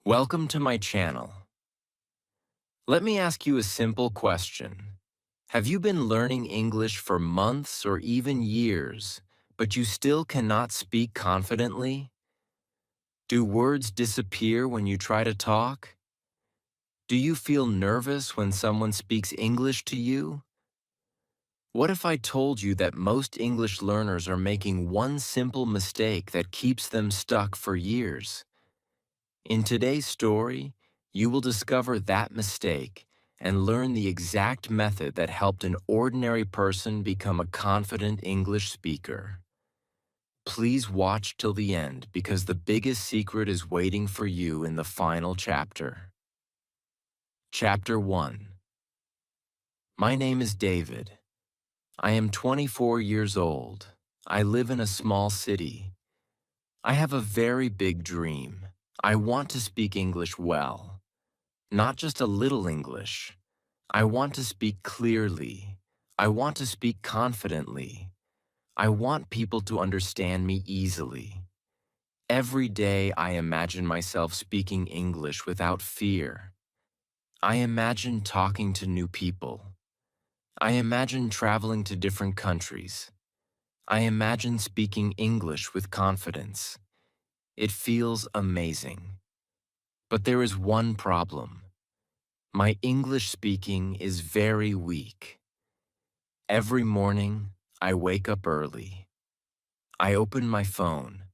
Welcome to my channel. Let me ask you a simple question. Have you been learning English for months or even years, but you still cannot speak confidently? Do words disappear when you try to talk? Do you feel nervous when someone speaks English to you? What if I told you that most English learners are making one simple mistake that keeps them stuck for years? In today's story, you will discover that mistake and learn the exact method that helped an ordinary person become a confident English speaker. Please watch till the end because the biggest secret is waiting for you in the final chapter. Chapter 1. My name is David. I am 24 years old. I live in a small city. I have a very big dream. I want to speak English well. Not just a little English. I want to speak clearly. I want to speak confidently. I want people to understand me easily. Every day I imagine myself speaking English without fear. I imagine talking to new people. I imagine traveling to different countries. I imagine speaking English with confidence. It feels amazing. But there is one problem. My English speaking is very weak. Every morning, I wake up early. I open my phone.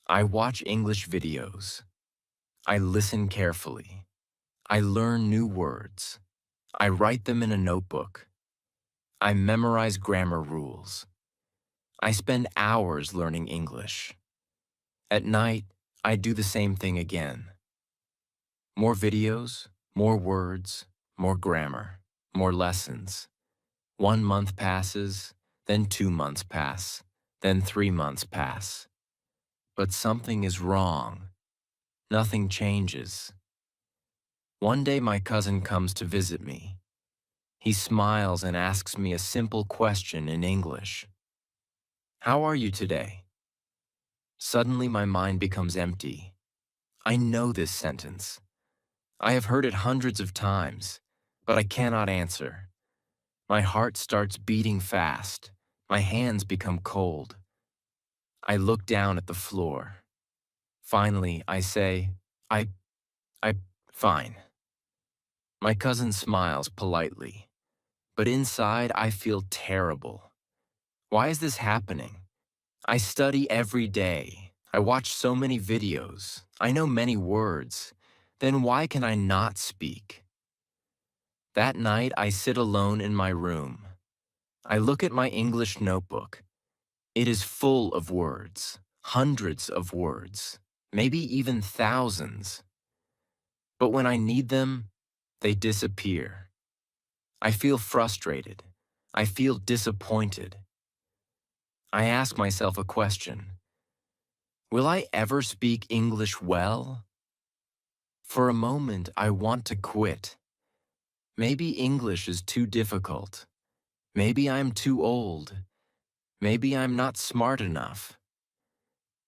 I watch English videos. I listen carefully. I learn new words. I write them in a notebook. I memorize grammar rules. I spend hours learning English. At night, I do the same thing again. More videos, more words, more grammar, more lessons. 1 month passes, then 2 months pass, then 3 months pass. But something is wrong. Nothing changes. One day my cousin comes to visit me. He smiles and asks me a simple question in English. How are you today? Suddenly my mind becomes empty. I know this sentence. I have heard it hundreds of times, but I cannot answer. My heart starts beating fast. My hands become cold. I look down at the floor. Finally, I say, I, I, fine. My cousin smiles politely, but inside I feel terrible. Why is this happening? I study every day. I watch so many videos. I know many words. Then why can I not speak? That night, I sit alone in my room. I look at my English notebook. It is full of words, hundreds of words, maybe even thousands. But when I need them, they disappear. I feel frustrated. I feel disappointed. I ask myself a question. Will I ever speak English well? For a moment, I want to quit. Maybe English is too difficult. Maybe I'm too old. Maybe I'm not smart enough.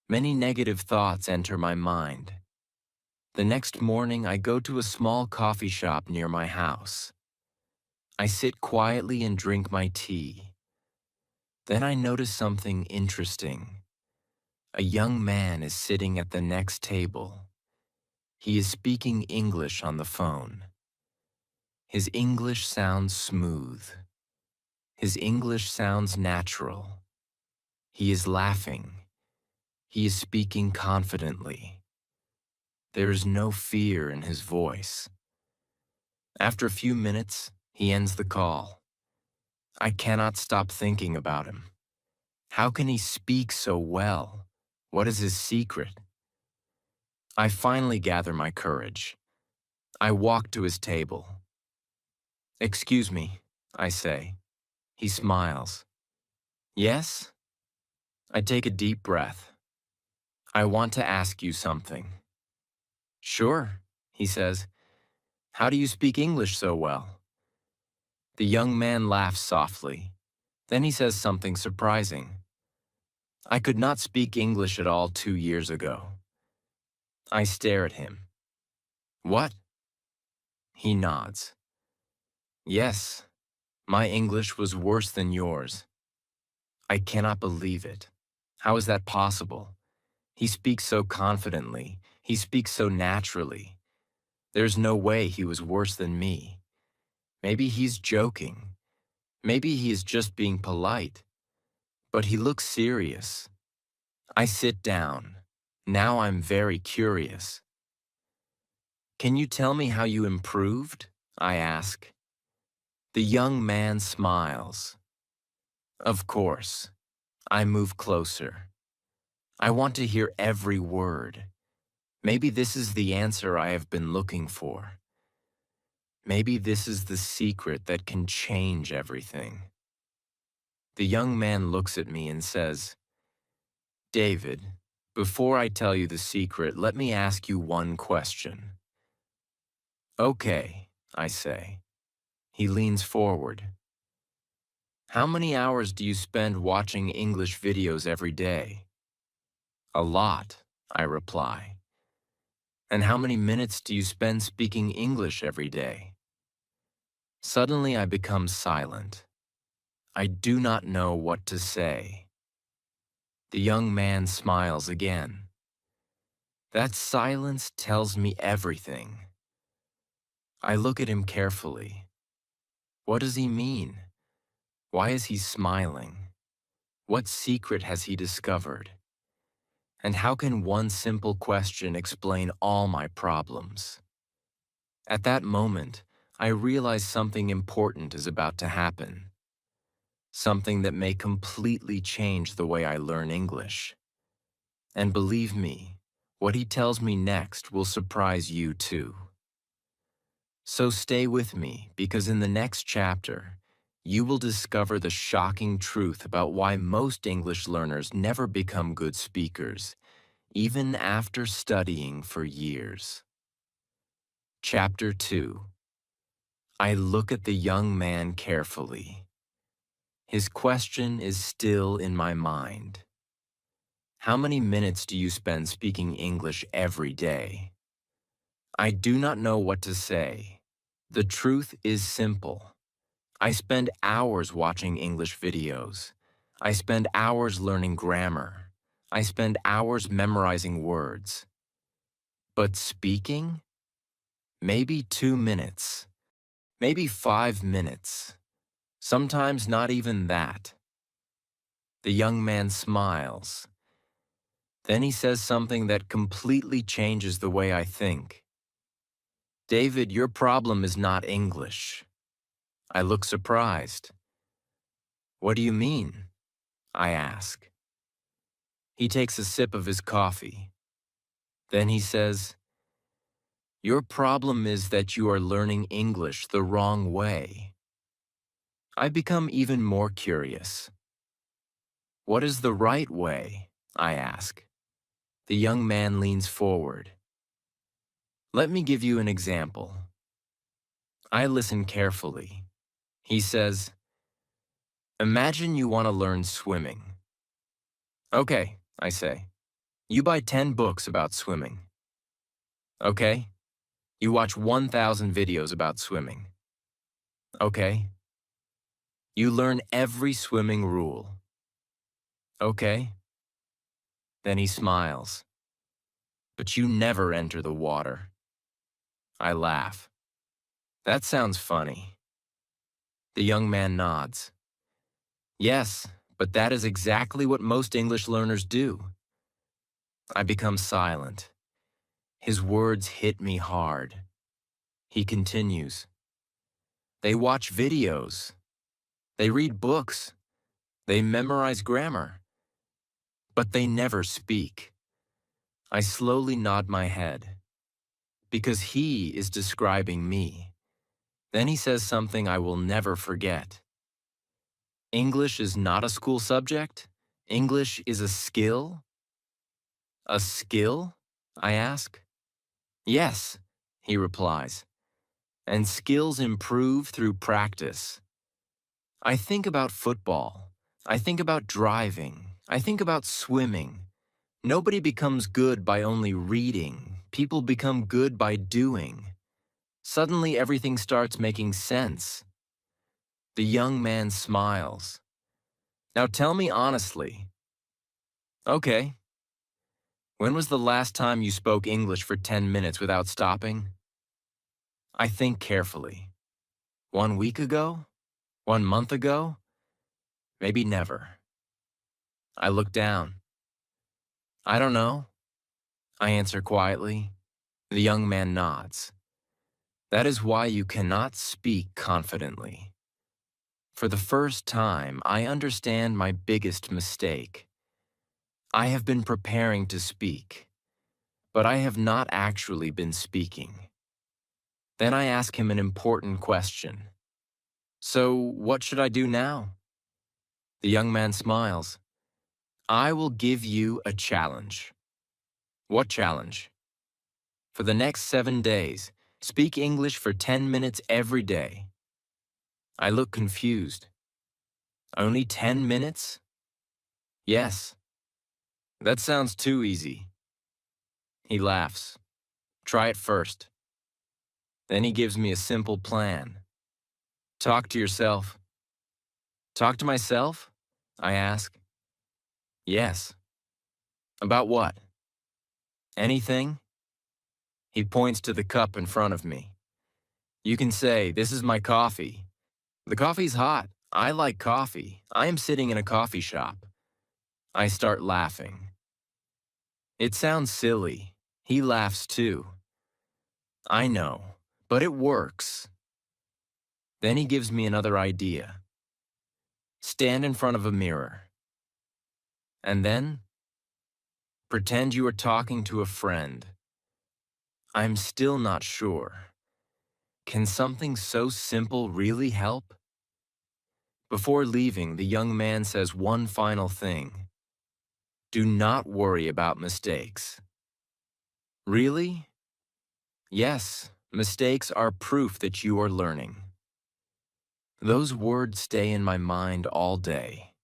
Many negative thoughts enter my mind. The next morning, I go to a small coffee shop near my house. I sit quietly and drink my tea. Then I notice something interesting. A young man is sitting at the next table. He is speaking English on the phone. His English sounds smooth. His English sounds natural. He is laughing. He is speaking confidently. There is no fear in his voice. After a few minutes, he ends the call. I cannot stop thinking about him. How can he speak so well? What is his secret? I finally gather my courage. I walk to his table. Excuse me, I say. He smiles. Yes? I take a deep breath. I want to ask you something. Sure, he says. How do you speak English so well? The young man laughs softly. Then he says something surprising. I could not speak English at all 2 years ago. I stare at him. What? He nods. Yes, my English was worse than yours. I cannot believe it. How is that possible? He speaks so confidently. He speaks so naturally. There's no way he was worse than me. Maybe he's joking. Maybe he is just being polite. But he looks serious. I sit down. Now I'm very curious. Can you tell me how you improved? I ask. The young man smiles. Of course. I move closer. I want to hear every word. Maybe this is the answer I have been looking for. Maybe this is the secret that can change everything. The young man looks at me and says, David, before I tell you the secret, let me ask you one question. Okay, I say. He leans forward. How many hours do you spend watching English videos every day? A lot, I reply. And how many minutes do you spend speaking English every day? Suddenly I become silent. I do not know what to say. The young man smiles again. That silence tells me everything. I look at him carefully. What does he mean? Why is he smiling? What secret has he discovered? And how can one simple question explain all my problems? At that moment, I realize something important is about to happen. Something that may completely change the way I learn English. And believe me, what he tells me next will surprise you too. So stay with me, because in the next chapter, you will discover the shocking truth about why most English learners never become good speakers, even after studying for years. Chapter 2. I look at the young man carefully. His question is still in my mind. How many minutes do you spend speaking English every day? I do not know what to say. The truth is simple. I spend hours watching English videos. I spend hours learning grammar. I spend hours memorizing words. But speaking? Maybe 2 minutes. Maybe 5 minutes. Sometimes not even that. The young man smiles. Then he says something that completely changes the way I think. David, your problem is not English. I look surprised. What do you mean? I ask. He takes a sip of his coffee. Then he says, your problem is that you are learning English the wrong way. I become even more curious. What is the right way? I ask. The young man leans forward. Let me give you an example. I listen carefully. He says, imagine you want to learn swimming. Okay, I say. You buy 10 books about swimming. Okay. You watch 1,000 videos about swimming. Okay. You learn every swimming rule. Okay. Then he smiles. But you never enter the water. I laugh. That sounds funny. The young man nods. Yes, but that is exactly what most English learners do. I become silent. His words hit me hard. He continues. They watch videos. They read books. They memorize grammar. But they never speak. I slowly nod my head. Because he is describing me. Then he says something I will never forget. English is not a school subject. English is a skill. A skill? I ask. Yes, he replies. And skills improve through practice. I think about football. I think about driving. I think about swimming. Nobody becomes good by only reading. people become good by doing. Suddenly everything starts making sense. The young man smiles. Now tell me honestly. Okay. When was the last time you spoke English for 10 minutes without stopping? I think carefully. 1 week ago? 1 month ago? Maybe never. I look down. I don't know. I answer quietly. The young man nods. That is why you cannot speak confidently. For the first time, I understand my biggest mistake. I have been preparing to speak, but I have not actually been speaking. Then I ask him an important question. So, what should I do now? The young man smiles. I will give you a challenge. What challenge? For the next 7 days, speak English for 10 minutes every day. I look confused. Only 10 minutes? Yes. That sounds too easy. He laughs. Try it first. Then he gives me a simple plan. Talk to yourself. Talk to myself? I ask. Yes. About what? Anything? He points to the cup in front of me. You can say, this is my coffee. The coffee's hot. I like coffee. I am sitting in a coffee shop. I start laughing. It sounds silly. He laughs too. I know, but it works. Then he gives me another idea. Stand in front of a mirror. And then, pretend you are talking to a friend. I'm still not sure. Can something so simple really help? Before leaving, the young man says one final thing. Do not worry about mistakes. Really? Yes, mistakes are proof that you are learning. Those words stay in my mind all day.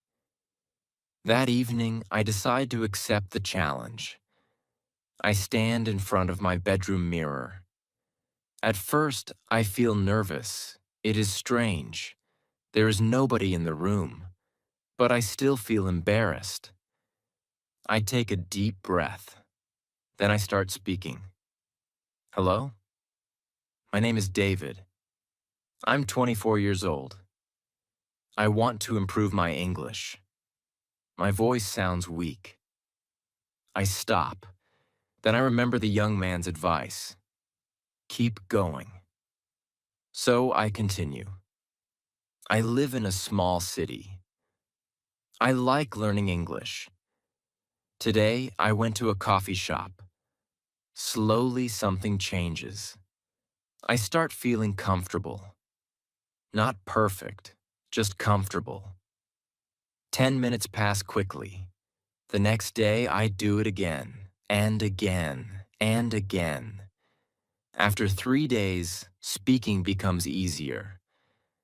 That evening, I decide to accept the challenge. I stand in front of my bedroom mirror. At first, I feel nervous. It is strange. There is nobody in the room, but I still feel embarrassed. I take a deep breath. Then I start speaking. Hello? My name is David. I'm 24 years old. I want to improve my English. My voice sounds weak. I stop. Then I remember the young man's advice. Keep going. So I continue. I live in a small city. I like learning English. Today, I went to a coffee shop. Slowly, something changes. I start feeling comfortable. Not perfect, just comfortable. 10 minutes pass quickly. The next day, I do it again, and again, and again. After 3 days, speaking becomes easier.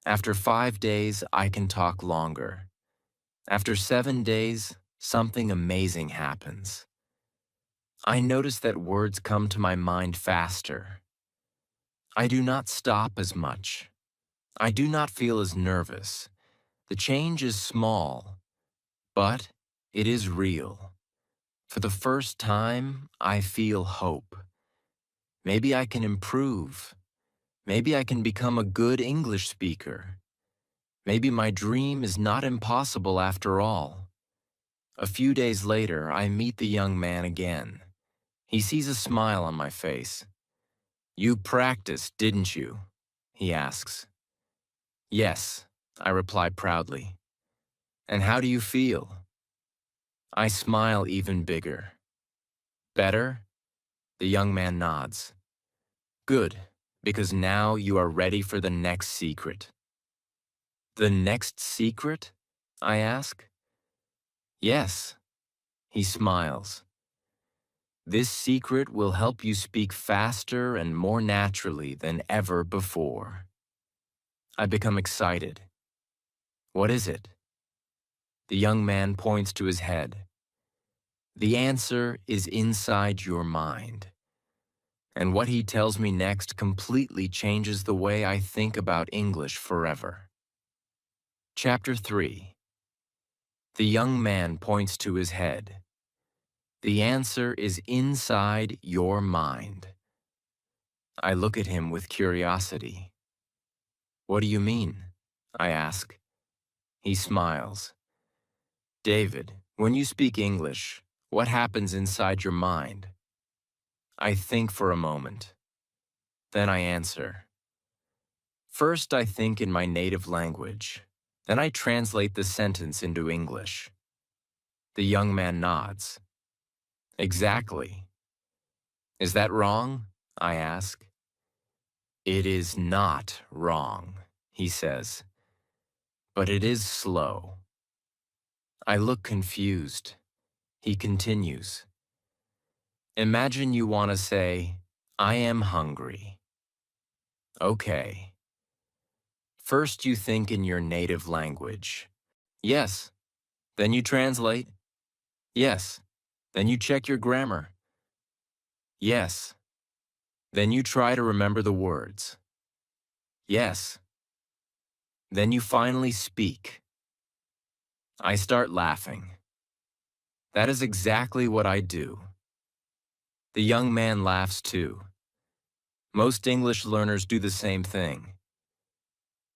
After 5 days, I can talk longer. After 7 days, something amazing happens. I notice that words come to my mind faster. I do not stop as much. I do not feel as nervous. The change is small, but it is real. For the first time, I feel hope. Maybe I can improve. Maybe I can become a good English speaker. Maybe my dream is not impossible after all. A few days later, I meet the young man again. He sees a smile on my face. You practiced, didn't you? He asks. Yes, I reply proudly. And how do you feel? I smile even bigger. Better? The young man nods. Good, because now you are ready for the next secret. The next secret? I ask. Yes, he smiles. This secret will help you speak faster and more naturally than ever before. I become excited. What is it? The young man points to his head. The answer is inside your mind. And what he tells me next completely changes the way I think about English forever. Chapter 3. The young man points to his head. The answer is inside your mind. I look at him with curiosity. What do you mean? I ask. He smiles. David, when you speak English, what happens inside your mind? I think for a moment. Then I answer. First, I think in my native language. Then I translate the sentence into English. The young man nods. Exactly. Is that wrong? I ask. It is not wrong, he says. But it is slow. I look confused. He continues. Imagine you want to say, I am hungry. Okay. First you think in your native language. Yes. Then you translate. Yes. Then you check your grammar. Yes. Then you try to remember the words. Yes. Then you finally speak. I start laughing. That is exactly what I do. The young man laughs too. Most English learners do the same thing.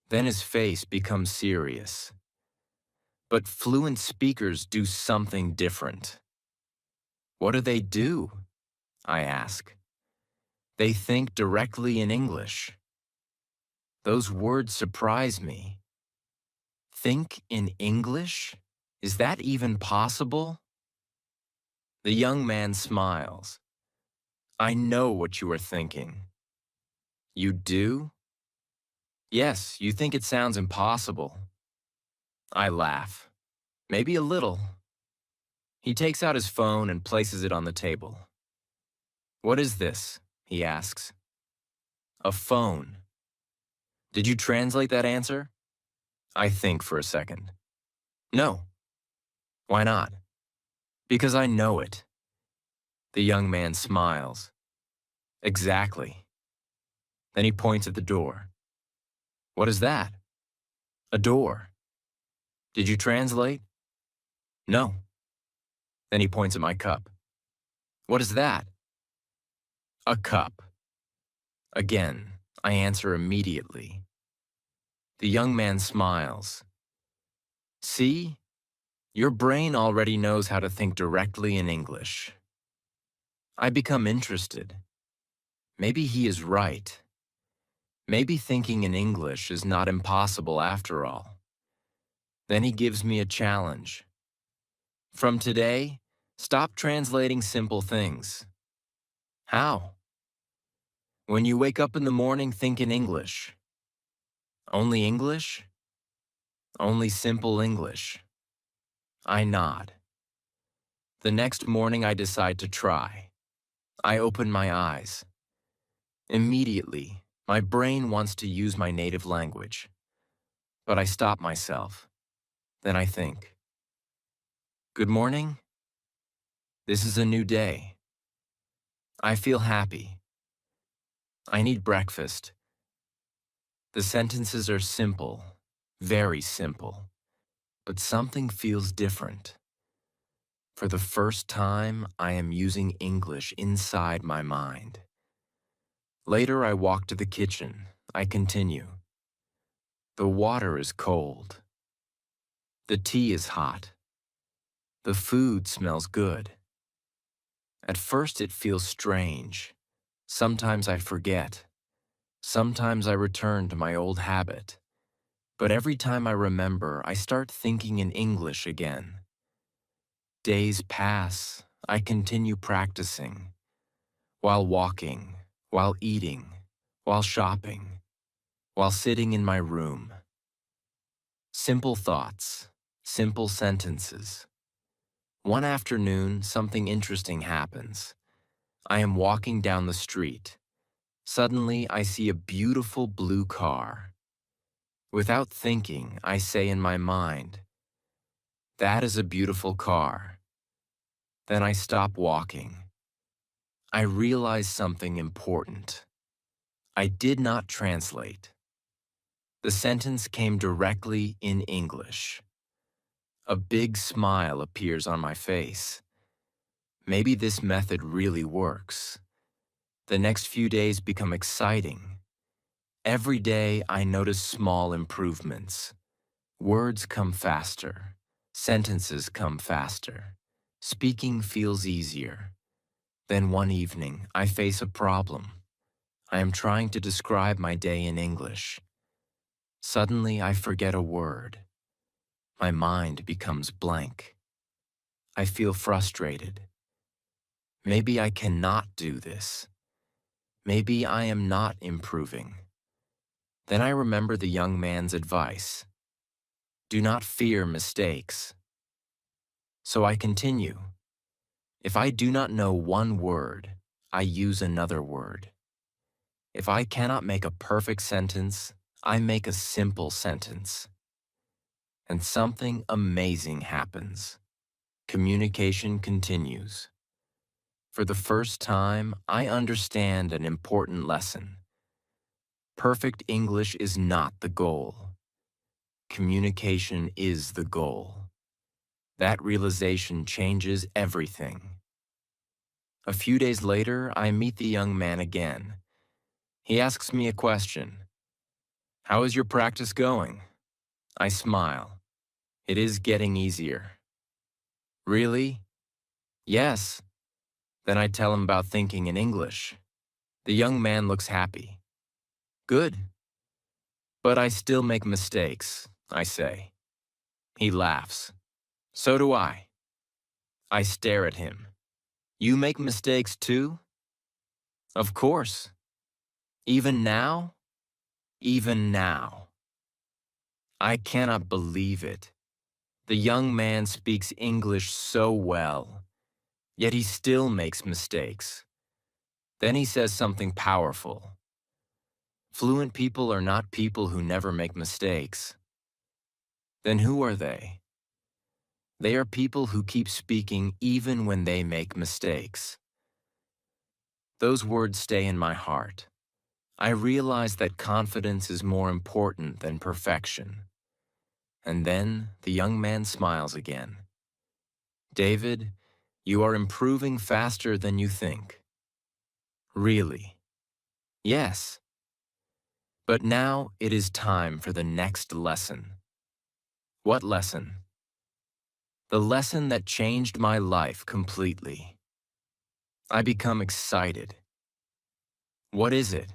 Then his face becomes serious. But fluent speakers do something different. What do they do? I ask. They think directly in English. Those words surprise me. Think in English? Is that even possible? The young man smiles. I know what you are thinking. You do? Yes, you think it sounds impossible. I laugh. Maybe a little. He takes out his phone and places it on the table. What is this? He asks. A phone. Did you translate that answer? I think for a second. No. Why not? Because I know it. The young man smiles. Exactly. Then he points at the door. What is that? A door. Did you translate? No. Then he points at my cup. What is that? A cup. Again, I answer immediately. The young man smiles. See? Your brain already knows how to think directly in English. I become interested. Maybe he is right. Maybe thinking in English is not impossible after all. Then he gives me a challenge. From today, stop translating simple things. How? When you wake up in the morning, think in English. Only English? Only simple English. I nod. The next morning I decide to try. I open my eyes. Immediately, my brain wants to use my native language. But I stop myself. Then I think. Good morning? This is a new day. I feel happy. I need breakfast. The sentences are simple, very simple. But something feels different. For the first time, I am using English inside my mind. Later, I walk to the kitchen. I continue. The water is cold. The tea is hot. The food smells good. At first, it feels strange. Sometimes I forget. Sometimes I return to my old habit. But every time I remember, I start thinking in English again. Days pass. I continue practicing. While walking, while eating, while shopping, while sitting in my room. Simple thoughts, simple sentences. One afternoon, something interesting happens. I am walking down the street. Suddenly, I see a beautiful blue car. Without thinking, I say in my mind, "That is a beautiful car." Then I stop walking. I realized something important. I did not translate. The sentence came directly in English. A big smile appears on my face. Maybe this method really works. The next few days become exciting. Every day I notice small improvements. Words come faster. Sentences come faster. Speaking feels easier. Then one evening, I face a problem. I am trying to describe my day in English. Suddenly, I forget a word. My mind becomes blank. I feel frustrated. Maybe I cannot do this. Maybe I am not improving. Then I remember the young man's advice. Do not fear mistakes. So I continue. If I do not know one word, I use another word. If I cannot make a perfect sentence, I make a simple sentence. And something amazing happens. Communication continues. For the first time, I understand an important lesson. Perfect English is not the goal. Communication is the goal. That realization changes everything. A few days later, I meet the young man again. He asks me a question. How is your practice going? I smile. It is getting easier. Really? Yes. Then I tell him about thinking in English. The young man looks happy. Good. But I still make mistakes, I say. He laughs. So do I. I stare at him. You make mistakes too? Of course. Even now? Even now. I cannot believe it. The young man speaks English so well, yet he still makes mistakes. Then he says something powerful. Fluent people are not people who never make mistakes. Then who are they? They are people who keep speaking even when they make mistakes. Those words stay in my heart. I realize that confidence is more important than perfection. And then the young man smiles again. David, you are improving faster than you think. Really? Yes. But now it is time for the next lesson. What lesson? The lesson that changed my life completely. I become excited. What is it?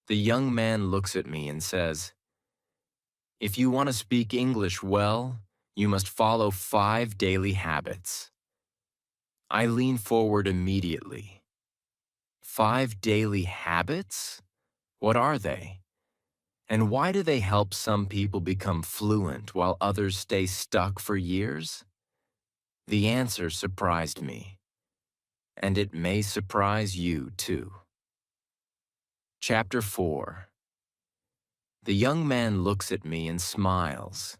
The young man looks at me and says, if you want to speak English well, you must follow 5 daily habits. I lean forward immediately. 5 daily habits? What are they? And why do they help some people become fluent while others stay stuck for years? The answer surprised me. And it may surprise you too. Chapter 4. The young man looks at me and smiles.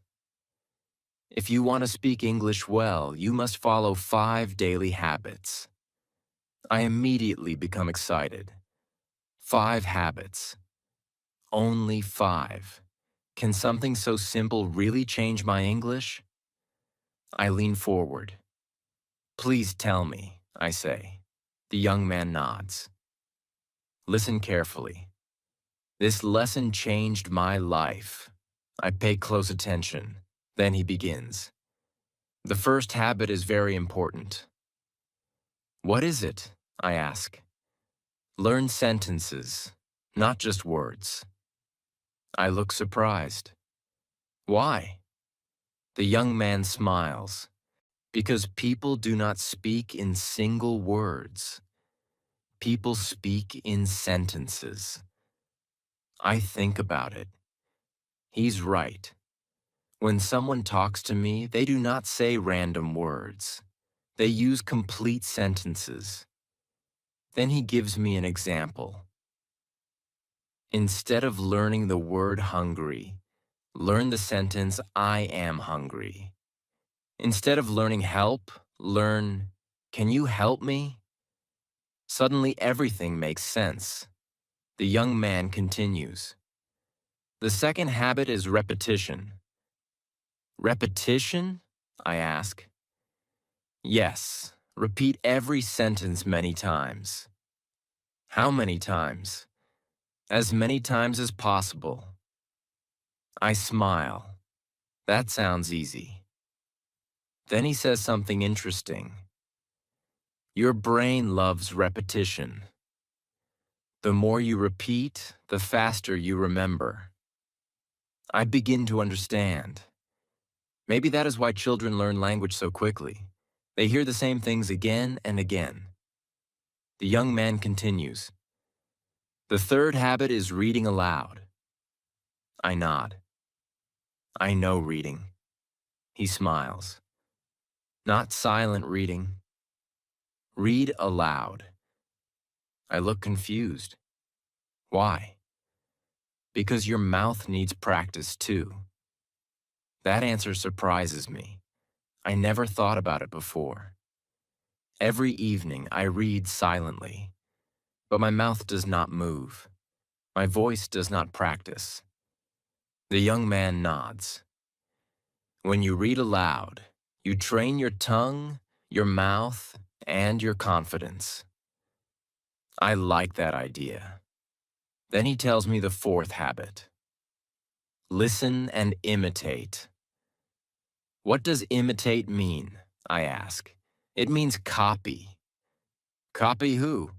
If you want to speak English well, you must follow 5 daily habits. I immediately become excited. 5 habits. Only 5. Can something so simple really change my English? I lean forward. Please tell me, I say. The young man nods. Listen carefully. This lesson changed my life. I pay close attention. Then he begins. The first habit is very important. What is it? I ask. Learn sentences, not just words. I look surprised. Why? The young man smiles. Because people do not speak in single words. People speak in sentences. I think about it. He's right. When someone talks to me, they do not say random words. They use complete sentences. Then he gives me an example. Instead of learning the word hungry, learn the sentence I am hungry. Instead of learning help, learn, can you help me? Suddenly everything makes sense. The young man continues. The second habit is repetition. Repetition? I ask. Yes. Repeat every sentence many times. How many times? As many times as possible. I smile. That sounds easy. Then he says something interesting. Your brain loves repetition. The more you repeat, the faster you remember. I begin to understand. Maybe that is why children learn language so quickly. They hear the same things again and again. The young man continues. The third habit is reading aloud. I nod. I know reading. He smiles. Not silent reading. Read aloud. I look confused. Why? Because your mouth needs practice too. That answer surprises me. I never thought about it before. Every evening I read silently, but my mouth does not move. My voice does not practice. The young man nods. When you read aloud, you train your tongue, your mouth, and your confidence. I like that idea. Then he tells me the fourth habit. Listen and imitate. What does imitate mean? I ask. It means copy. Copy who?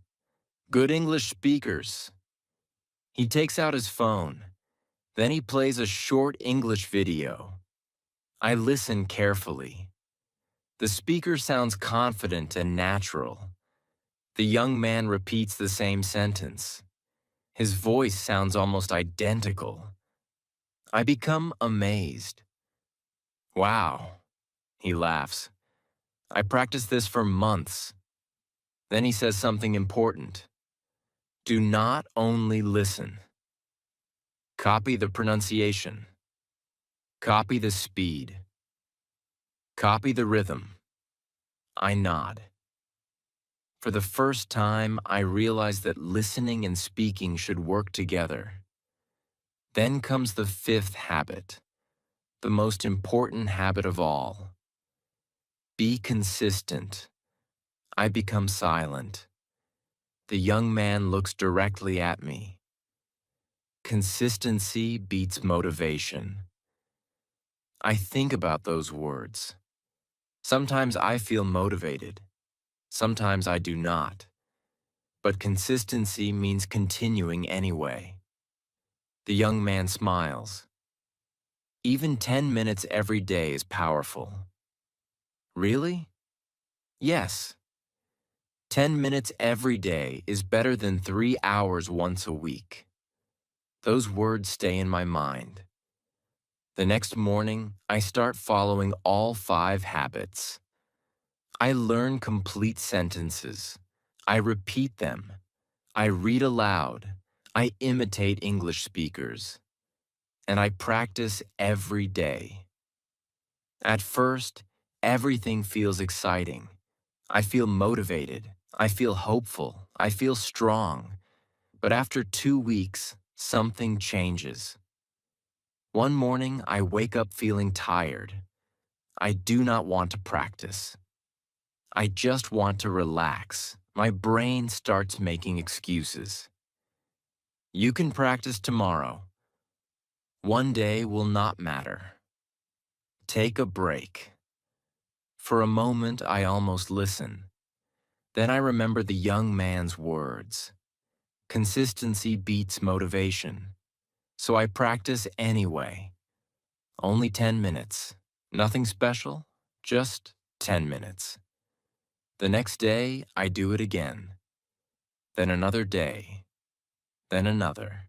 Good English speakers. He takes out his phone. Then he plays a short English video. I listen carefully. The speaker sounds confident and natural. The young man repeats the same sentence. His voice sounds almost identical. I become amazed. Wow, he laughs. I practiced this for months. Then he says something important. Do not only listen. Copy the pronunciation. Copy the speed. Copy the rhythm. I nod. For the first time, I realize that listening and speaking should work together. Then comes the fifth habit, the most important habit of all. Be consistent. I become silent. The young man looks directly at me. Consistency beats motivation. I think about those words. Sometimes I feel motivated. Sometimes I do not. But consistency means continuing anyway. The young man smiles. Even 10 minutes every day is powerful. Really? Yes. 10 minutes every day is better than 3 hours once a week. Those words stay in my mind. The next morning, I start following all 5 habits. I learn complete sentences. I repeat them. I read aloud. I imitate English speakers. And I practice every day. At first, everything feels exciting. I feel motivated. I feel hopeful. I feel strong. But after 2 weeks, something changes. One morning, I wake up feeling tired. I do not want to practice. I just want to relax. My brain starts making excuses. You can practice tomorrow. One day will not matter. Take a break. For a moment, I almost listen. Then I remember the young man's words. Consistency beats motivation. So I practice anyway. Only 10 minutes. Nothing special, just 10 minutes. The next day, I do it again. Then another day. Then another.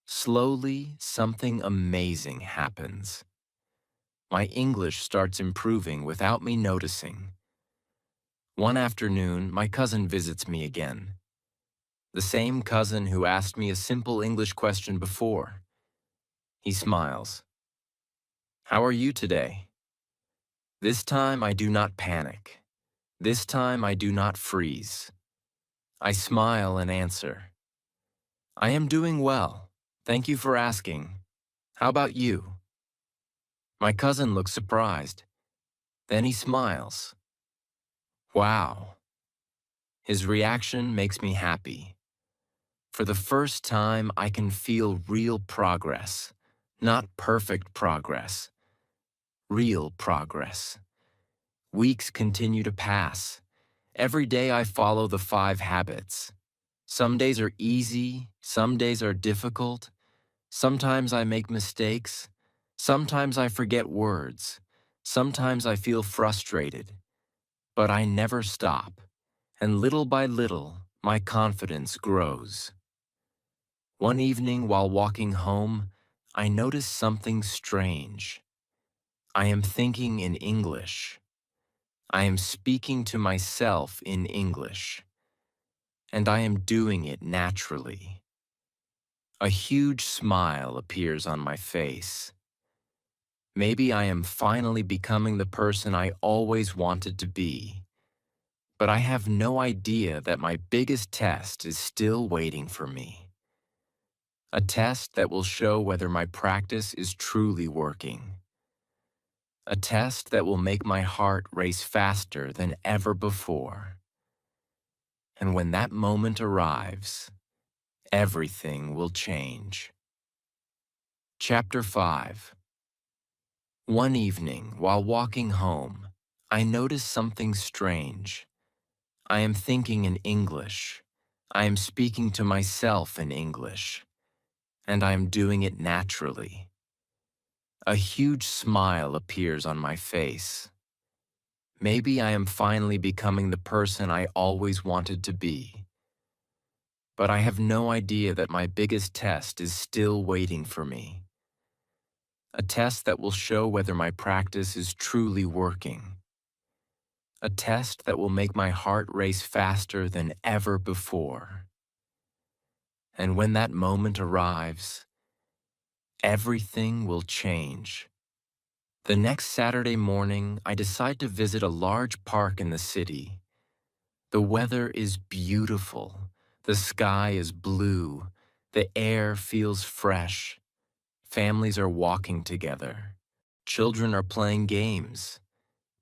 Slowly, something amazing happens. My English starts improving without me noticing. One afternoon, my cousin visits me again. The same cousin who asked me a simple English question before. He smiles. How are you today? This time I do not panic. This time I do not freeze. I smile and answer, I am doing well. Thank you for asking. How about you? My cousin looks surprised. Then he smiles. Wow. His reaction makes me happy. For the first time, I can feel real progress. Not perfect progress. Real progress. Weeks continue to pass. Every day I follow the 5 habits. Some days are easy, some days are difficult. Sometimes I make mistakes. Sometimes I forget words. Sometimes I feel frustrated. But I never stop. And little by little, my confidence grows. One evening while walking home, I notice something strange. I am thinking in English. I am speaking to myself in English. And I am doing it naturally. A huge smile appears on my face. Maybe I am finally becoming the person I always wanted to be. But I have no idea that my biggest test is still waiting for me. A test that will show whether my practice is truly working. A test that will make my heart race faster than ever before. And when that moment arrives, everything will change. Chapter 5. One evening, while walking home, I noticed something strange. I am thinking in English. I am speaking to myself in English. And I am doing it naturally. A huge smile appears on my face. Maybe I am finally becoming the person I always wanted to be. But I have no idea that my biggest test is still waiting for me. A test that will show whether my practice is truly working. A test that will make my heart race faster than ever before. And when that moment arrives, everything will change. The next Saturday morning, I decide to visit a large park in the city. The weather is beautiful. The sky is blue. The air feels fresh. Families are walking together. Children are playing games.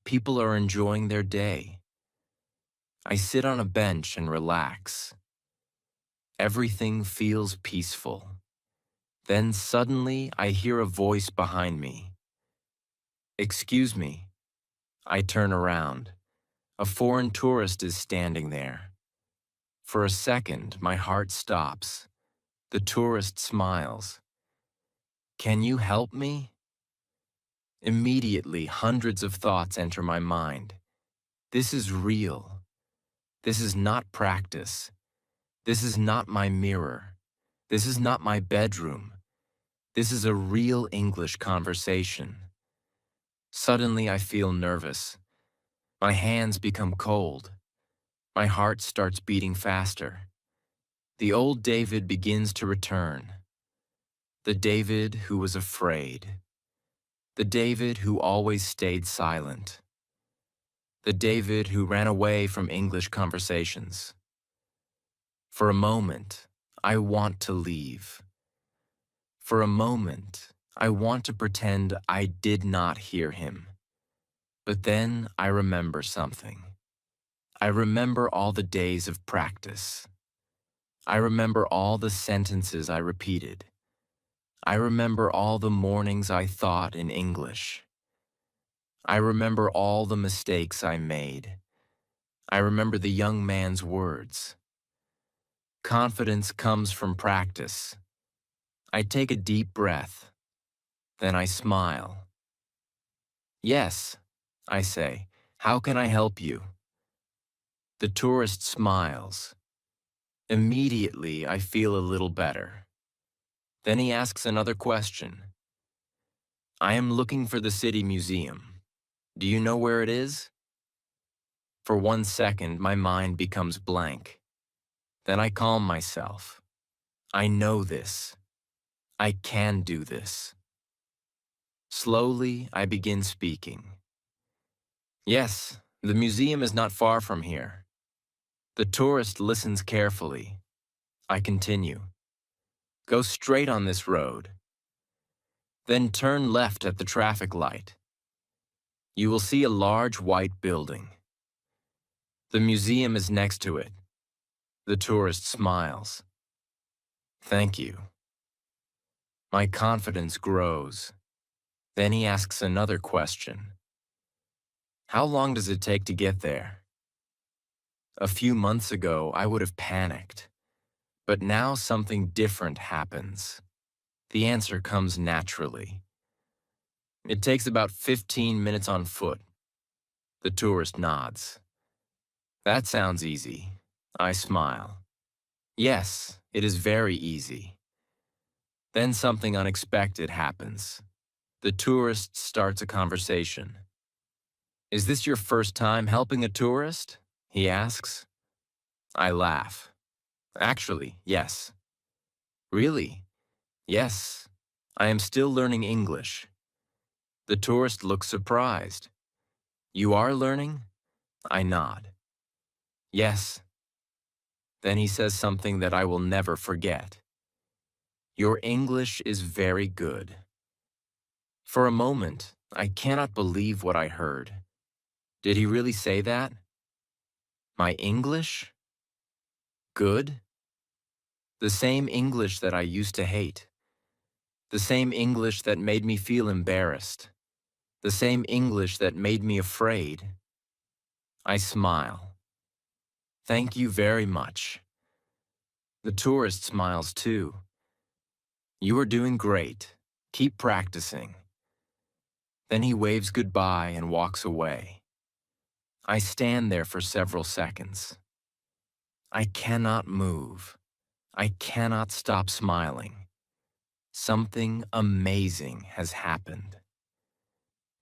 People are enjoying their day. I sit on a bench and relax. Everything feels peaceful. Then suddenly I hear a voice behind me. Excuse me. I turn around. A foreign tourist is standing there. For a second, my heart stops. The tourist smiles. Can you help me? Immediately, hundreds of thoughts enter my mind. This is real. This is not practice. This is not my mirror. This is not my bedroom. This is a real English conversation. Suddenly, I feel nervous. My hands become cold. My heart starts beating faster. The old David begins to return. The David who was afraid. The David who always stayed silent. The David who ran away from English conversations. For a moment, I want to leave. For a moment, I want to pretend I did not hear him. But then I remember something. I remember all the days of practice. I remember all the sentences I repeated. I remember all the mornings I thought in English. I remember all the mistakes I made. I remember the young man's words. Confidence comes from practice. I take a deep breath. Then I smile. Yes, I say, how can I help you? The tourist smiles. Immediately, I feel a little better. Then he asks another question. I am looking for the city museum. Do you know where it is? For 1 second, my mind becomes blank. Then I calm myself. I know this. I can do this. Slowly, I begin speaking. Yes, the museum is not far from here. The tourist listens carefully. I continue. Go straight on this road. Then turn left at the traffic light. You will see a large white building. The museum is next to it. The tourist smiles. Thank you. My confidence grows. Then he asks another question. How long does it take to get there? A few months ago, I would have panicked. But now something different happens. The answer comes naturally. It takes about 15 minutes on foot. The tourist nods. That sounds easy. I smile. Yes, it is very easy. Then something unexpected happens. The tourist starts a conversation. Is this your first time helping a tourist? He asks. I laugh. Actually, yes. Really? Yes. I am still learning English. The tourist looks surprised. You are learning? I nod. Yes. Then he says something that I will never forget. Your English is very good. For a moment, I cannot believe what I heard. Did he really say that? My English? Good? The same English that I used to hate. The same English that made me feel embarrassed. The same English that made me afraid. I smile. Thank you very much. The tourist smiles too. You are doing great. Keep practicing. Then he waves goodbye and walks away. I stand there for several seconds. I cannot move. I cannot stop smiling. Something amazing has happened.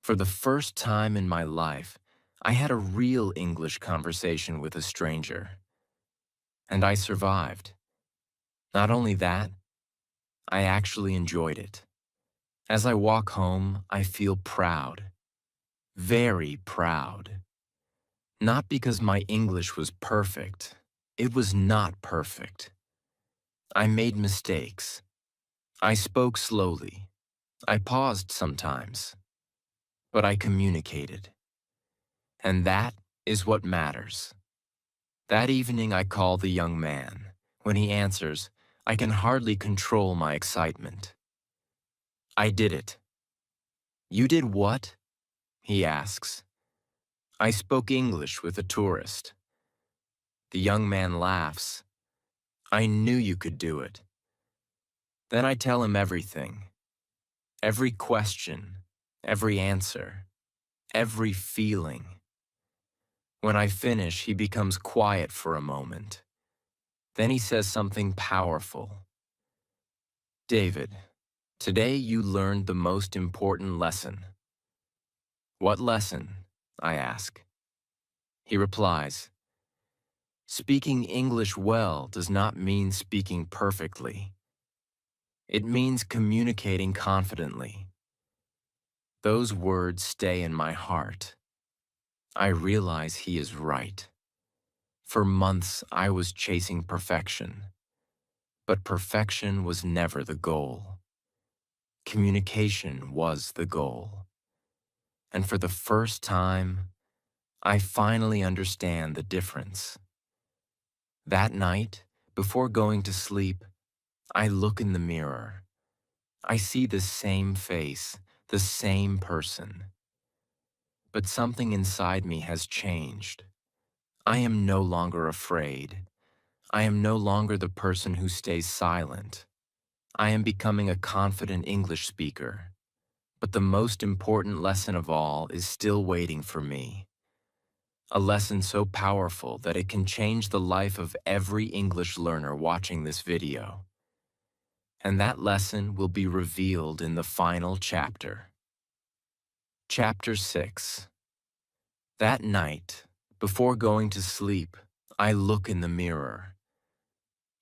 For the first time in my life, I had a real English conversation with a stranger. And I survived. Not only that, I actually enjoyed it. As I walk home, I feel proud. Very proud. Not because my English was perfect. It was not perfect. I made mistakes. I spoke slowly. I paused sometimes. But I communicated. And that is what matters. That evening I call the young man. When he answers, I can hardly control my excitement. I did it. You did what? He asks. I spoke English with a tourist. The young man laughs. I knew you could do it. Then I tell him everything. Every question, every answer, every feeling. When I finish, he becomes quiet for a moment. Then he says something powerful. David, today you learned the most important lesson. What lesson? I ask. He replies, speaking English well does not mean speaking perfectly. It means communicating confidently. Those words stay in my heart. I realize he is right. For months, I was chasing perfection. But perfection was never the goal. Communication was the goal. And for the first time, I finally understand the difference. That night, before going to sleep, I look in the mirror. I see the same face, the same person. But something inside me has changed. I am no longer afraid. I am no longer the person who stays silent. I am becoming a confident English speaker. But the most important lesson of all is still waiting for me. A lesson so powerful that it can change the life of every English learner watching this video. And that lesson will be revealed in the final chapter. Chapter 6. That night, before going to sleep, I look in the mirror.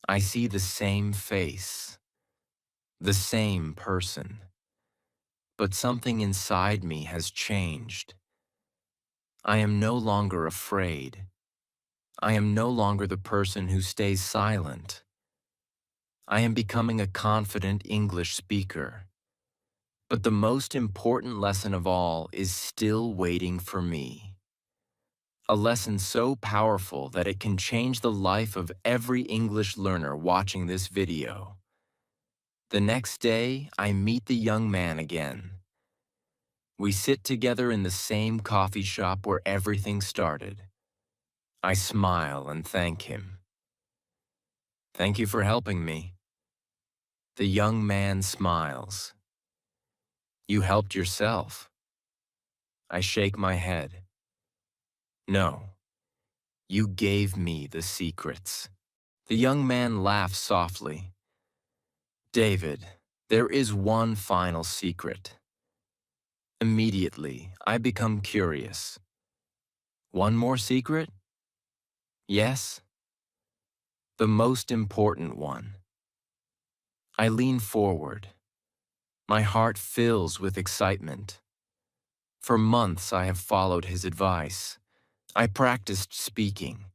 I see the same face, the same person. But something inside me has changed. I am no longer afraid. I am no longer the person who stays silent. I am becoming a confident English speaker. But the most important lesson of all is still waiting for me. A lesson so powerful that it can change the life of every English learner watching this video. The next day, I meet the young man again. We sit together in the same coffee shop where everything started. I smile and thank him. Thank you for helping me. The young man smiles. You helped yourself. I shake my head. No, you gave me the secrets. The young man laughs softly. David, there is one final secret. Immediately, I become curious. One more secret? Yes. The most important one. I lean forward. My heart fills with excitement. For months, I have followed his advice. I practiced speaking.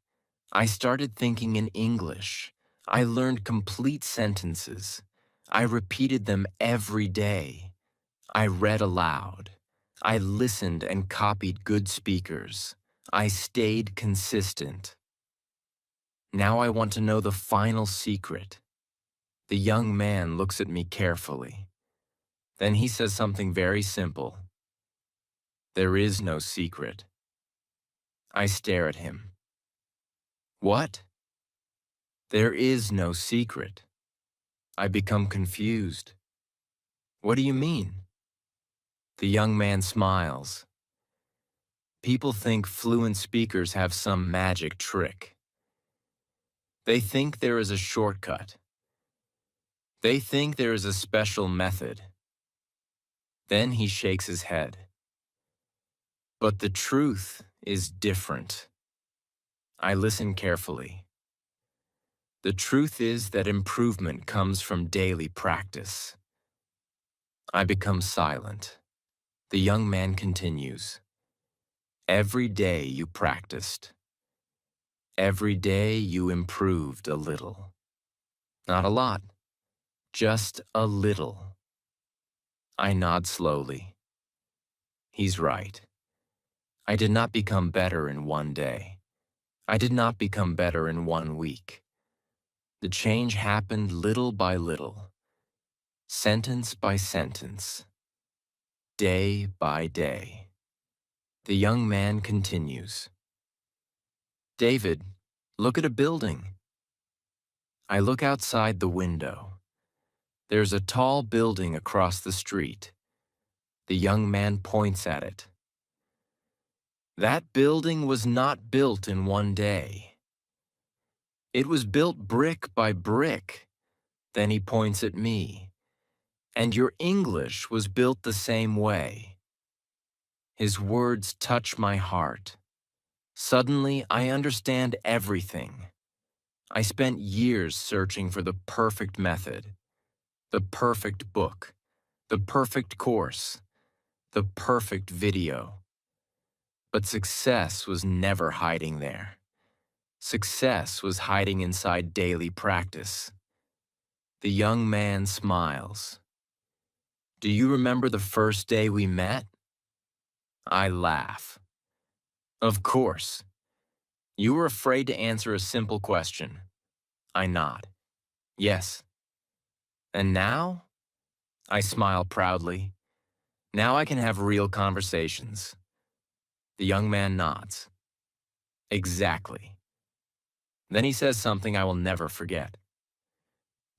I started thinking in English. I learned complete sentences. I repeated them every day. I read aloud. I listened and copied good speakers. I stayed consistent. Now I want to know the final secret. The young man looks at me carefully. Then he says something very simple. There is no secret. I stare at him. What? There is no secret. I become confused. What do you mean? The young man smiles. People think fluent speakers have some magic trick. They think there is a shortcut. They think there is a special method. Then he shakes his head. But the truth is different. I listen carefully. The truth is that improvement comes from daily practice. I become silent. The young man continues. Every day you practiced. Every day you improved a little. Not a lot, just a little. I nod slowly. He's right. I did not become better in one day. I did not become better in 1 week. The change happened little by little, sentence by sentence, day by day. The young man continues. David, look at a building. I look outside the window. There's a tall building across the street. The young man points at it. That building was not built in one day. It was built brick by brick. Then he points at me. And your English was built the same way. His words touch my heart. Suddenly, I understand everything. I spent years searching for the perfect method, the perfect book, the perfect course, the perfect video. But success was never hiding there. Success was hiding inside daily practice. The young man smiles. Do you remember the first day we met? I laugh. Of course. You were afraid to answer a simple question. I nod. Yes. And now? I smile proudly. Now I can have real conversations. The young man nods. Exactly. Then he says something I will never forget.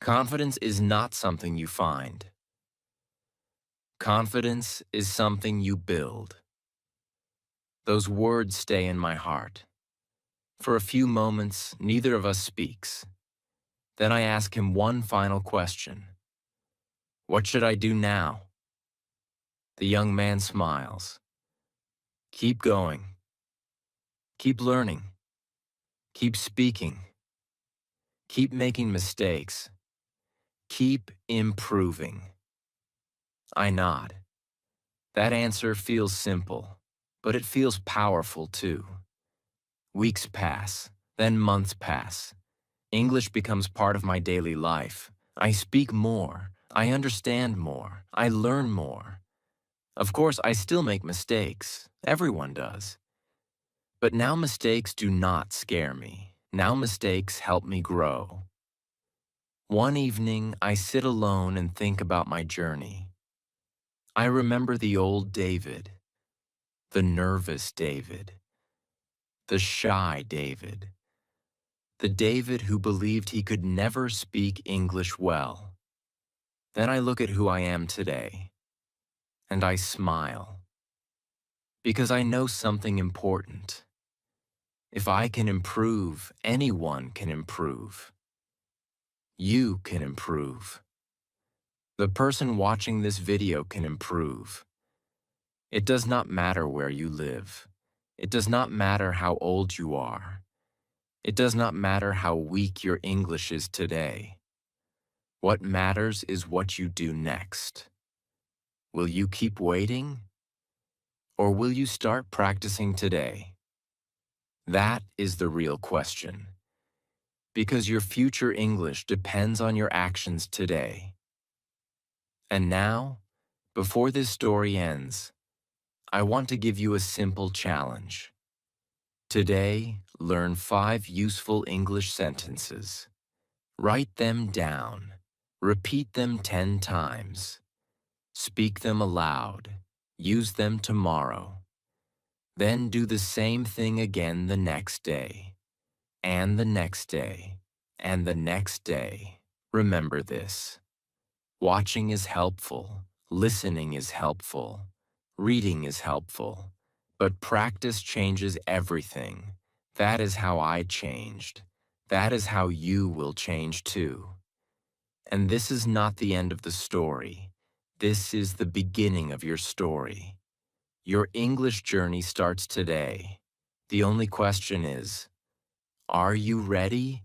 Confidence is not something you find. Confidence is something you build. Those words stay in my heart. For a few moments, neither of us speaks. Then I ask him one final question. What should I do now? The young man smiles. Keep going. Keep learning. Keep speaking. Keep making mistakes. Keep improving. I nod. That answer feels simple, but it feels powerful too. Weeks pass. Then months pass. English becomes part of my daily life. I speak more. I understand more. I learn more. Of course, I still make mistakes. Everyone does. But now mistakes do not scare me. Now mistakes help me grow. One evening, I sit alone and think about my journey. I remember the old David, the nervous David, the shy David, the David who believed he could never speak English well. Then I look at who I am today, and I smile, because I know something important. If I can improve, anyone can improve. You can improve. The person watching this video can improve. It does not matter where you live. It does not matter how old you are. It does not matter how weak your English is today. What matters is what you do next. Will you keep waiting? Or will you start practicing today? That is the real question. Because your future English depends on your actions today. And now, before this story ends, I want to give you a simple challenge. Today, learn 5 useful English sentences. Write them down. Repeat them 10 times. Speak them aloud. Use them tomorrow. Then do the same thing again the next day, and the next day, and the next day. Remember this. Watching is helpful. Listening is helpful. Reading is helpful. But practice changes everything. That is how I changed. That is how you will change too. And this is not the end of the story. This is the beginning of your story. Your English journey starts today. The only question is, are you ready?